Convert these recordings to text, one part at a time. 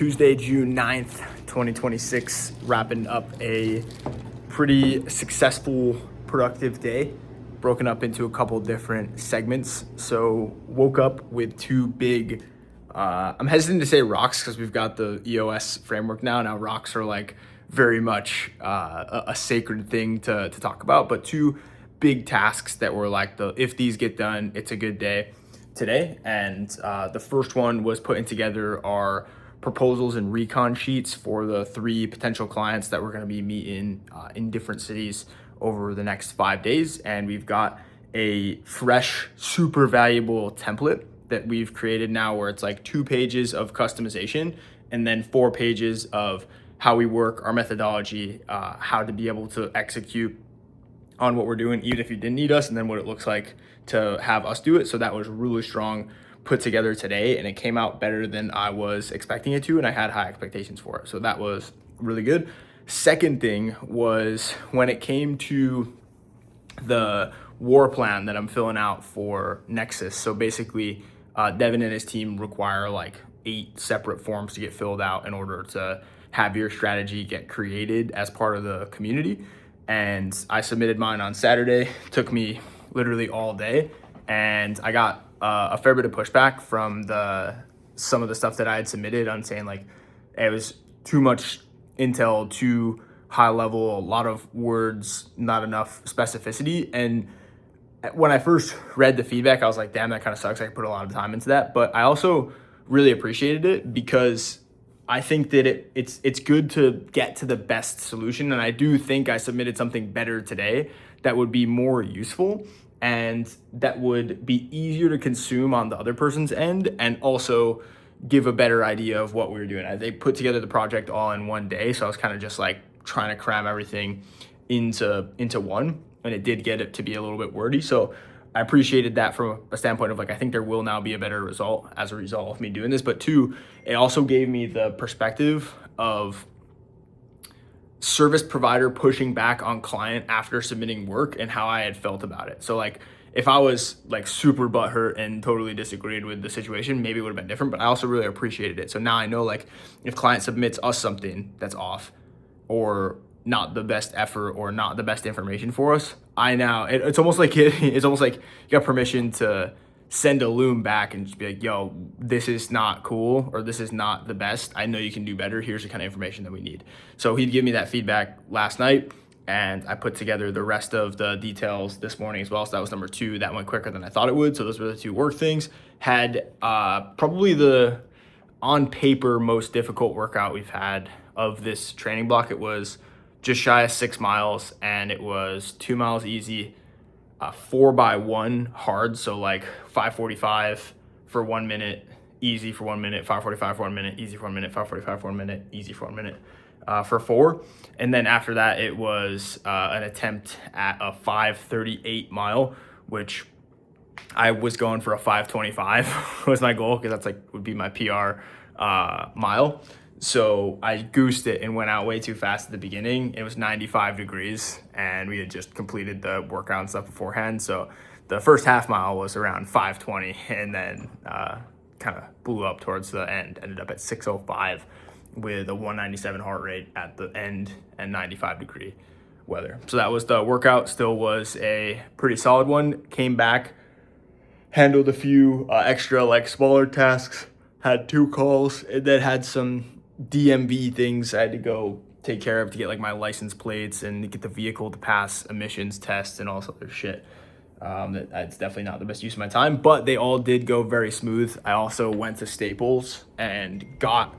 Tuesday, June 9th, 2026, wrapping up a pretty successful, productive day, broken up into a couple different segments. So woke up with two big, I'm hesitant to say rocks because we've got the EOS framework now. Now rocks are like very much a sacred thing to talk about, but two big tasks that were like if these get done, it's a good day today. And the first one was putting together our proposals and recon sheets for the 3 potential clients that we're going to be meeting in different cities over the next 5 days. And we've got a fresh, super valuable template that we've created now where it's like 2 pages of customization and then 4 pages of how we work, our methodology, how to be able to execute on what we're doing, even if you didn't need us, and then what it looks like to have us do it. So that was really strong, put together today, and it came out better than I was expecting it to, and I had high expectations for it. So that was really good. Second thing was when it came to the war plan that I'm filling out for Nexus. So basically, Devin and his team require like 8 separate forms to get filled out in order to have your strategy get created as part of the community. And I submitted mine on Saturday. Took me literally all day, and I got a fair bit of pushback from some of the stuff that I had submitted on saying like it was too much intel, too high level, a lot of words, not enough specificity. And when I first read the feedback, I was like, damn, that kind of sucks. I put a lot of time into that. But I also really appreciated it because I think that it's good to get to the best solution. And I do think I submitted something better today that would be more useful and that would be easier to consume on the other person's end and also give a better idea of what we were doing. They put together the project all in one day. So I was kind of just like trying to cram everything into one, and it did get it to be a little bit wordy. So I appreciated that from a standpoint of like, I think there will now be a better result as a result of me doing this. But 2, it also gave me the perspective of service provider pushing back on client after submitting work and how I had felt about it. So like, if I was like super butthurt and totally disagreed with the situation, maybe it would have been different, but I also really appreciated it. So now I know like if client submits us something that's off or not the best effort or not the best information for us, it's almost like it's almost like you got permission to send a loom back and just be like, yo, this is not cool, or this is not the best. I know you can do better. Here's the kind of information that we need. So he'd give me that feedback last night, and I put together the rest of the details this morning as well. So that was number 2. That went quicker than I thought it would. So those were the 2 work things. Had probably the on paper most difficult workout we've had of this training block. It was just shy of 6 miles, and it was 2 miles easy, 4x1 hard. So like 5:45 for 1 minute, easy for 1 minute, 5:45 for 1 minute, easy for 1 minute, 5:45 for 1 minute, easy for 1 minute, for 4. And then after that, it was an attempt at a 5:38 mile, which I was going for a 5:25 was my goal, because that's like would be my PR mile. So I goosed it and went out way too fast at the beginning. It was 95 degrees and we had just completed the workout and stuff beforehand. So the first half mile was around 5:20 and then kind of blew up towards the end, ended up at 6:05 with a 197 heart rate at the end and 95-degree weather. So that was the workout. Still was a pretty solid one. Came back, handled a few extra like smaller tasks, had 2 calls, and then had some DMV things I had to go take care of to get like my license plates and to get the vehicle to pass emissions tests and all this other shit. That's definitely not the best use of my time, but they all did go very smooth. I also went to Staples and got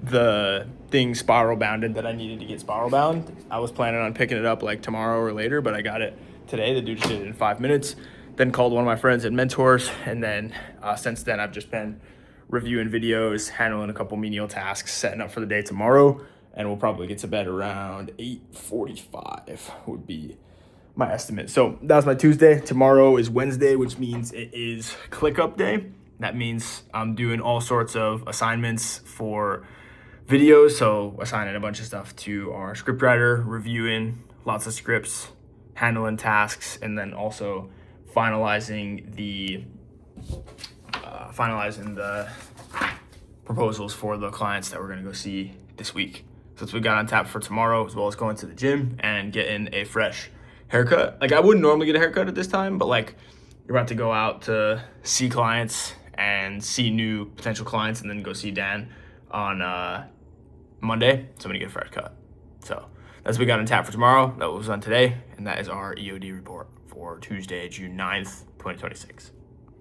the thing spiral bounded that I needed to get spiral bound. I was planning on picking it up like tomorrow or later, but I got it today. The dude just did it in 5 minutes. Then called one of my friends and mentors, and then since then I've just been reviewing videos, handling a couple menial tasks, setting up for the day tomorrow, and we'll probably get to bed around 8:45 would be my estimate. So that was my Tuesday. Tomorrow is Wednesday, which means it is ClickUp day. That means I'm doing all sorts of assignments for videos, so assigning a bunch of stuff to our scriptwriter, reviewing lots of scripts, handling tasks, and then also finalizing the proposals for the clients that we're gonna go see this week. So that's what we got on tap for tomorrow, as well as going to the gym and getting a fresh haircut. Like, I wouldn't normally get a haircut at this time, but like, you're about to go out to see clients and see new potential clients and then go see Dan on Monday. So I'm gonna get a fresh cut. So that's what we got on tap for tomorrow. That was on today, and that is our EOD report for Tuesday, June 9th, 2026.